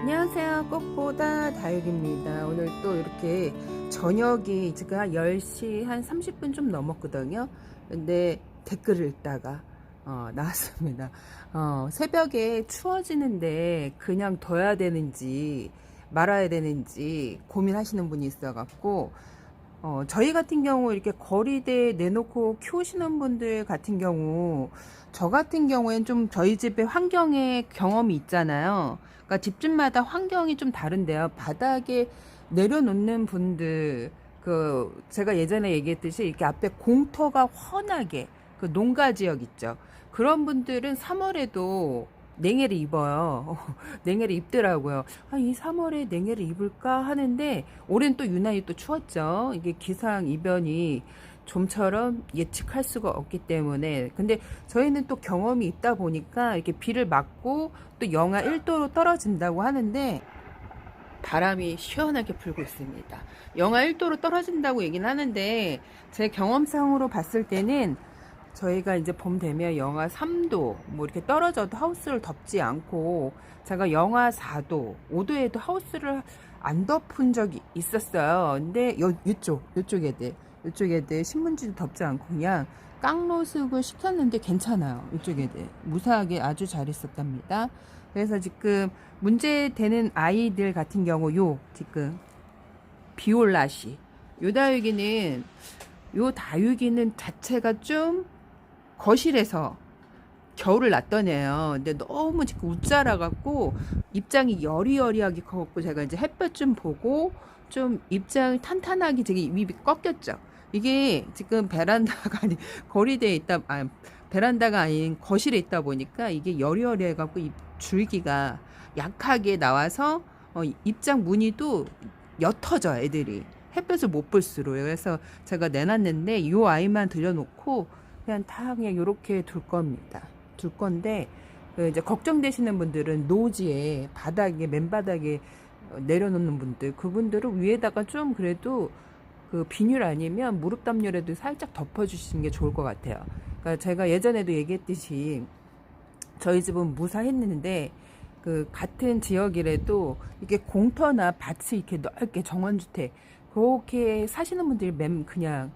안녕하세요. 꽃보다 다육입니다. 오늘 또 이렇게 저녁이 지금 한 10시 한 30분 좀 넘었거든요. 근데 댓글을 읽다가 나왔습니다. 새벽에 추워지는데 그냥 둬야 되는지 말아야 되는지 고민하시는 분이 있어갖고 저희 같은 경우 이렇게 거리대에 내놓고 키우시는 분들 같은 경우 저 같은 경우엔 좀 저희 집의 환경에 경험이 있잖아요. 그러니까 집집마다 환경이 좀 다른데요. 바닥에 내려놓는 분들 제가 예전에 얘기했듯이 이렇게 앞에 공터가 훤하게 그 농가 지역 있죠. 그런 분들은 3월에도 냉해를 입어요. 냉해를 입더라고요. 이 3월에 냉해를 입을까 하는데 올해는 또 유난히 또 추웠죠. 이게 기상 이변이 좀처럼 예측할 수가 없기 때문에. 근데 저희는 또 경험이 있다 보니까 이렇게 비를 맞고 또 영하 1도로 떨어진다고 하는데 바람이 시원하게 불고 있습니다. 영하 1도로 떨어진다고 얘기는 하는데 제 경험상으로 봤을 때는 저희가 이제 봄 되면 영하 3도 뭐 이렇게 떨어져도 하우스를 덮지 않고 제가 영하 4도, 5도에도 하우스를 안 덮은 적이 있었어요. 근데 이쪽 애들 신문지도 덮지 않고 그냥 깡노숙을 시켰는데 괜찮아요. 이쪽 애들 무사하게 아주 잘 있었답니다. 그래서 지금 문제되는 아이들 같은 경우 지금 비올라시 요 다육이는 자체가 좀 거실에서 겨울을 놨던 애예요. 근데 너무 지금 웃자라갖고 입장이 여리여리하게 커갖고 제가 이제 햇볕 좀 보고 좀 입장을 탄탄하게 되게 입이 꺾였죠. 이게 지금 베란다가 아닌 거리대에 있다, 베란다가 아닌 거실에 있다 보니까 이게 여리여리해갖고 입 줄기가 약하게 나와서 입장 무늬도 옅어져 애들이. 햇볕을 못 볼수록. 그래서 제가 내놨는데 이 아이만 들여놓고 그냥 이렇게 둘 겁니다. 둘 건데 이제 걱정되시는 분들은 노지에 바닥에 맨바닥에 내려놓는 분들 그분들은 위에다가 좀 그래도 그 비닐 아니면 무릎 담요라도 살짝 덮어주시는 게 좋을 것 같아요. 그러니까 제가 예전에도 얘기했듯이 저희 집은 무사했는데 그 같은 지역이라도 이게 공터나 밭이 이렇게 넓게 정원주택 그렇게 사시는 분들이 그냥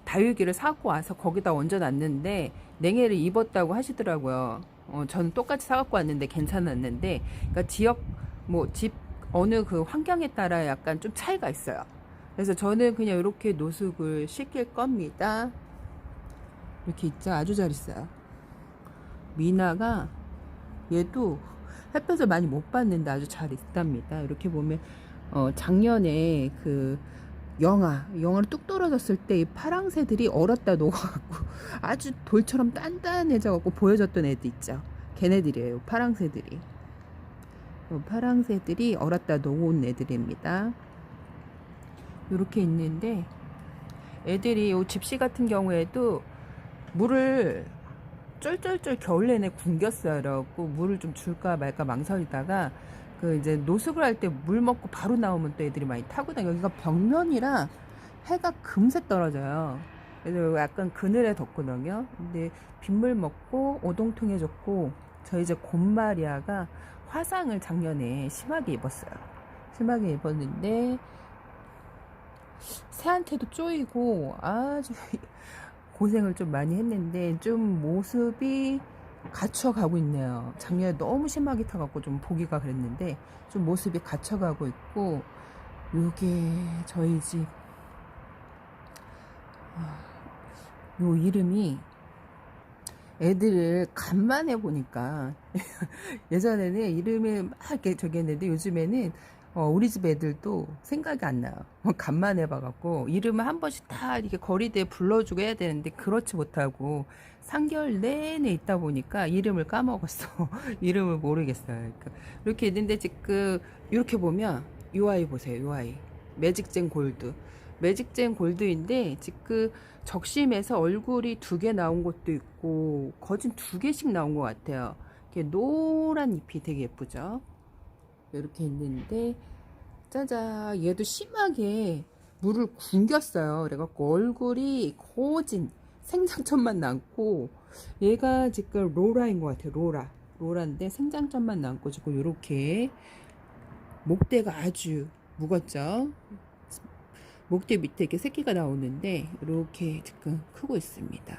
다육이를 사고 와서 거기다 얹어놨는데 냉해를 입었다고 하시더라고요. 저는 똑같이 사갖고 왔는데 괜찮았는데, 그러니까 지역 집 어느 그 환경에 따라 약간 좀 차이가 있어요. 그래서 저는 그냥 이렇게 노숙을 시킬 겁니다. 이렇게 있죠. 아주 잘 있어요. 미나가 얘도 햇볕을 많이 못 받는데 아주 잘 있답니다. 이렇게 보면 작년에 그 영하로 뚝 떨어졌을 때 이 파랑새들이 얼었다 녹아갖고 아주 돌처럼 단단해져갖고 보여졌던 애들 있죠. 걔네들이에요. 파랑새들이 얼었다 녹은 애들입니다. 이렇게 있는데 애들이 요 집시 같은 경우에도 물을 쫄쫄쫄 겨울 내내 굶겼어요. 그래갖고 물을 좀 줄까 말까 망설이다가 그 이제 노숙을 할 때 물 먹고 바로 나오면 또 애들이 많이 타고 다녀. 여기가 벽면이라 해가 금세 떨어져요. 그래서 약간 그늘에 뒀거든요. 근데 빗물 먹고 오동통해졌고 저희 이제 곰마리아가 화상을 작년에 심하게 입었어요. 심하게 입었는데 새한테도 쪼이고 아주 고생을 좀 많이 했는데 좀 모습이 갇혀가고 있네요. 작년에 너무 심하게 타갖고 좀 보기가 그랬는데 좀 모습이 갇혀가고 있고 요게 저희 집 요 이름이 애들을 간만에 보니까 예전에는 이름을 막 이렇게 저기 했는데 요즘에는 우리 집 애들도 생각이 안 나요. 간만에 봐갖고 이름을 한 번씩 다 이렇게 거리대에 불러주고 해야 되는데 그렇지 못하고 3개월 내내 있다 보니까 이름을 까먹었어. 이름을 모르겠어요. 그러니까 이렇게 있는데 지금 이렇게 보면 이 아이 보세요. 이 아이 매직젠 골드인데 지금 적심에서 얼굴이 2개 나온 것도 있고 거진 2개씩 나온 것 같아요. 이렇게 노란 잎이 되게 예쁘죠. 이렇게 있는데 짜잔 얘도 심하게 물을 굶겼어요. 그래갖고 얼굴이 거진 생장점만 남고 얘가 지금 로라인 것 같아요. 로라인데 생장점만 남고 지금 이렇게 목대가 아주 무겁죠. 목대 밑에 이렇게 새끼가 나오는데 이렇게 지금 크고 있습니다.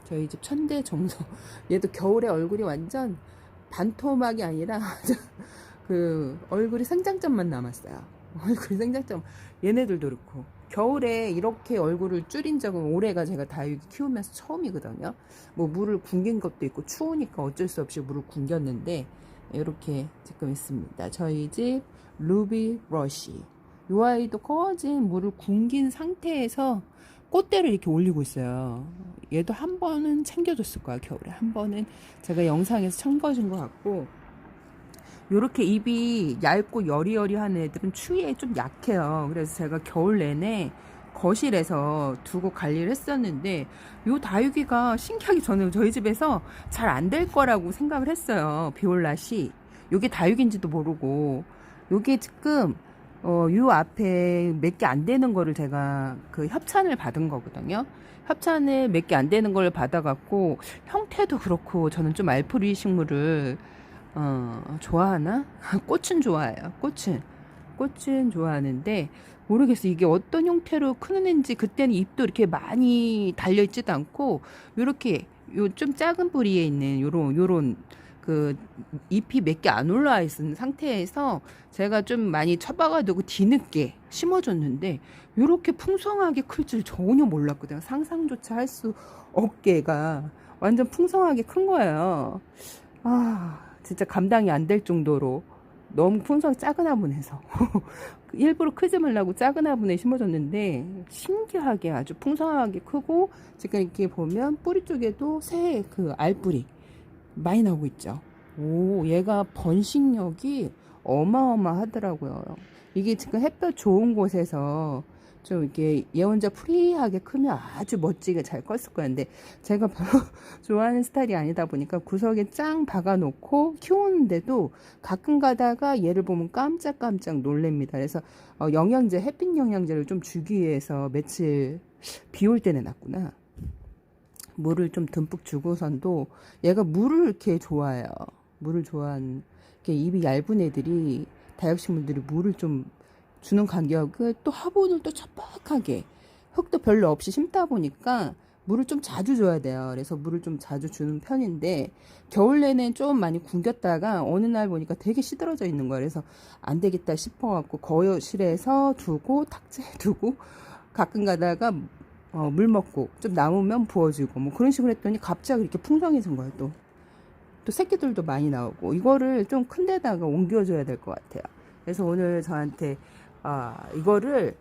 저희 집 천대 정서. 얘도 겨울에 얼굴이 완전 반토막이 아니라 그 얼굴이 생장점만 남았어요. 얼굴이 생장점. 얘네들도 그렇고 겨울에 이렇게 얼굴을 줄인 적은 올해가 제가 다육이 키우면서 처음이거든요. 뭐 물을 굶긴 것도 있고 추우니까 어쩔 수 없이 물을 굶겼는데 이렇게 지금 있습니다. 저희 집 루비 러쉬. 이 아이도 거진 물을 굶긴 상태에서 꽃대를 이렇게 올리고 있어요. 얘도 한 번은 챙겨줬을 거야. 겨울에 한 번은 제가 영상에서 챙겨준 것 같고, 요렇게 입이 얇고 여리여리한 애들은 추위에 좀 약해요. 그래서 제가 겨울 내내 거실에서 두고 관리를 했었는데, 요 다육이가 신기하게 저는 저희 집에서 잘 안 될 거라고 생각을 했어요. 비올랏이. 요게 다육인지도 모르고, 요게 지금 요 앞에 몇 개 안 되는 거를 제가 그 협찬을 받은 거거든요. 협찬을 몇 개 안 되는 걸 받아갖고, 형태도 그렇고, 저는 좀 알프리 식물을 좋아하나? 꽃은 좋아해요. 꽃은 좋아하는데, 모르겠어. 이게 어떤 형태로 크는지, 그때는 잎도 이렇게 많이 달려있지도 않고, 요렇게, 요 좀 작은 뿌리에 있는 요런, 그, 잎이 몇 개 안 올라와 있는 상태에서 제가 좀 많이 처박아두고 뒤늦게 심어줬는데, 요렇게 풍성하게 클 줄 전혀 몰랐거든요. 상상조차 할 수 없게가 완전 풍성하게 큰 거예요. 진짜 감당이 안 될 정도로 너무 풍성하게 작은 화분에서 일부러 크지 말라고 작은 화분에 심어줬는데 신기하게 아주 풍성하게 크고, 지금 이렇게 보면 뿌리 쪽에도 새 그 알뿌리 많이 나오고 있죠. 오, 얘가 번식력이 어마어마하더라고요. 이게 지금 햇볕 좋은 곳에서 좀 이렇게 얘 혼자 프리하게 크면 아주 멋지게 잘 컸을 거야. 근데 제가 별로 좋아하는 스타일이 아니다 보니까 구석에 짱 박아놓고 키우는데도 가끔 가다가 얘를 보면 깜짝깜짝 놀랍니다. 그래서 영양제, 햇빛 영양제를 좀 주기 위해서 며칠 비 올 때 내놨구나. 물을 좀 듬뿍 주고선도 얘가 물을 이렇게 좋아해요. 물을 좋아하는, 이렇게 입이 얇은 애들이, 다육식물들이 물을 좀 주는 간격을 또 화분을 또 척박하게 흙도 별로 없이 심다 보니까 물을 좀 자주 줘야 돼요. 그래서 물을 좀 자주 주는 편인데, 겨울 내내 좀 많이 굶겼다가 어느 날 보니까 되게 시들어져 있는 거예요. 그래서 안 되겠다 싶어갖고 거실에서 두고 탁자에 두고 가끔 가다가 물 먹고 좀 남으면 부어주고 뭐 그런 식으로 했더니 갑자기 이렇게 풍성해진 거예요. 또 새끼들도 많이 나오고, 이거를 좀 큰 데다가 옮겨줘야 될 것 같아요. 그래서 오늘 저한테 이거를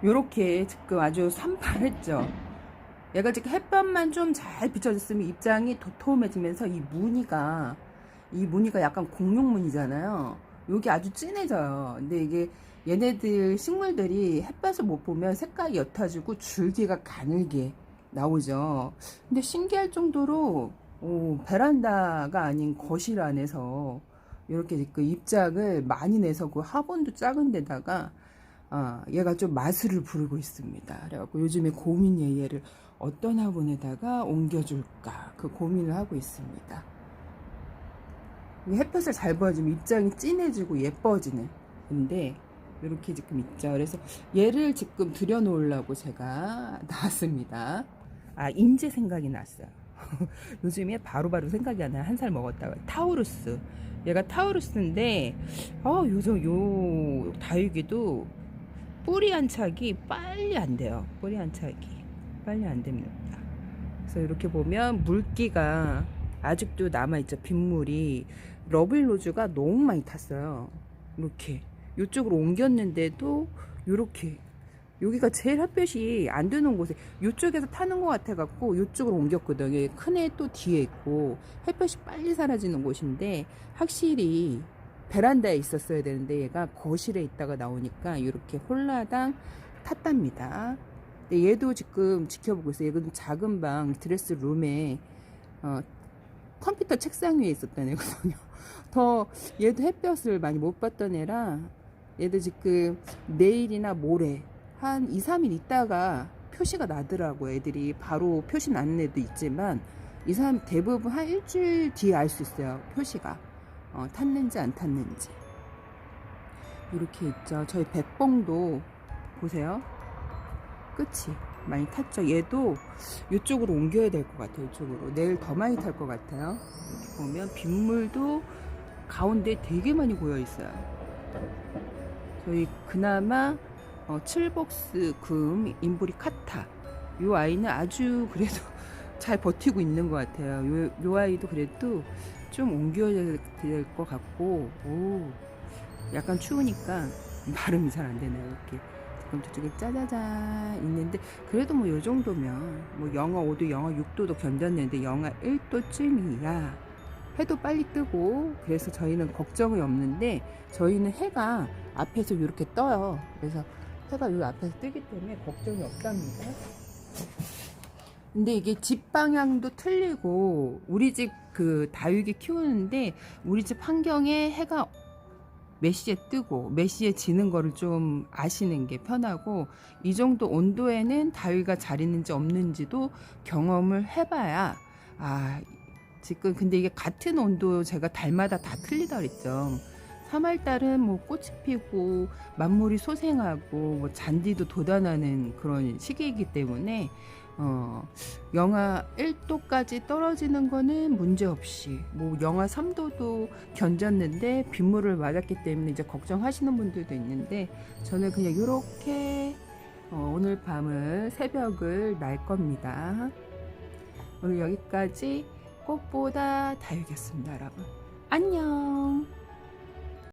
요렇게 지금 아주 산발했죠. 얘가 지금 햇볕만 좀 잘 비춰졌으면 입장이 도톰해지면서 이 무늬가 약간 공룡무늬잖아요. 여기 아주 진해져요. 근데 이게 얘네들 식물들이 햇볕을 못 보면 색깔이 옅어지고 줄기가 가늘게 나오죠. 근데 신기할 정도로 베란다가 아닌 거실 안에서 이렇게 그 입장을 많이 내서 그 화분도 작은 데다가 얘가 좀 마술을 부르고 있습니다. 그래갖고 요즘에 고민이에요. 얘를 어떤 화분에다가 옮겨줄까 그 고민을 하고 있습니다. 햇볕을 잘 보여주면 입장이 진해지고 예뻐지는. 근데 이렇게 지금 있죠. 그래서 얘를 지금 들여놓으려고 제가 나왔습니다. 인제 생각이 났어요. 요즘에 바로바로 생각이 안 나요. 1살 먹었다고. 타우루스. 얘가 타우루스인데 요즘 요 다육이도 뿌리 안착이 빨리 안 돼요. 뿌리 안착이 빨리 안 됩니다. 그래서 이렇게 보면 물기가 아직도 남아있죠. 빗물이. 러블로즈가 너무 많이 탔어요. 이렇게 이쪽으로 옮겼는데도 이렇게 여기가 제일 햇볕이 안 드는 곳에 이쪽에서 타는 것 같아 갖고 이쪽으로 옮겼거든요. 큰 애 또 뒤에 있고 햇볕이 빨리 사라지는 곳인데, 확실히 베란다에 있었어야 되는데 얘가 거실에 있다가 나오니까 이렇게 홀라당 탔답니다. 근데 얘도 지금 지켜보고 있어요. 얘도 작은 방 드레스룸에 컴퓨터 책상 위에 있었던 애거든요. 얘도 햇볕을 많이 못 받던 애라 얘도 지금 내일이나 모레 한 2, 3일 있다가 표시가 나더라고요. 애들이 바로 표시 나는 애도 있지만 2, 3 대부분 한 일주일 뒤에 알 수 있어요. 표시가. 탔는지 안 탔는지. 이렇게 있죠. 저희 백봉도 보세요. 끝이 많이 탔죠. 얘도 이쪽으로 옮겨야 될 것 같아요. 이쪽으로 내일 더 많이 탈 것 같아요. 이렇게 보면 빗물도 가운데 되게 많이 고여 있어요. 저희 그나마 칠복스 금 인브리 카타 요 아이는 아주 그래도 잘 버티고 있는 것 같아요. 요 아이도 그래도 좀 옮겨야 될 것 같고, 오, 약간 추우니까 발음이 잘 안 되네요. 이렇게 지금 저쪽에 짜자잔 있는데, 그래도 뭐 요 정도면 뭐 영하 5도, 영하 6도도 견뎠는데 영하 1도쯤이야. 해도 빨리 뜨고, 그래서 저희는 걱정이 없는데, 저희는 해가 앞에서 이렇게 떠요. 그래서 해가 요 앞에서 뜨기 때문에 걱정이 없답니다. 근데 이게 집 방향도 틀리고, 우리 집 그 다육이 키우는데 우리 집 환경에 해가 몇 시에 뜨고 몇 시에 지는 거를 좀 아시는 게 편하고, 이 정도 온도에는 다육이가 잘 있는지 없는지도 경험을 해봐야, 아, 지금 근데 이게 같은 온도 제가 달마다 다 틀리다 그랬죠. 3월달은 뭐 꽃이 피고 만물이 소생하고 뭐 잔디도 돋아나는 그런 시기이기 때문에 영하 1도까지 떨어지는 거는 문제없이, 뭐 영하 3도도 견뎠는데 빗물을 맞았기 때문에 이제 걱정하시는 분들도 있는데, 저는 그냥 이렇게 오늘 밤을 새벽을 날 겁니다. 오늘 여기까지 꽃보다 다육이었습니다, 여러분. 안녕.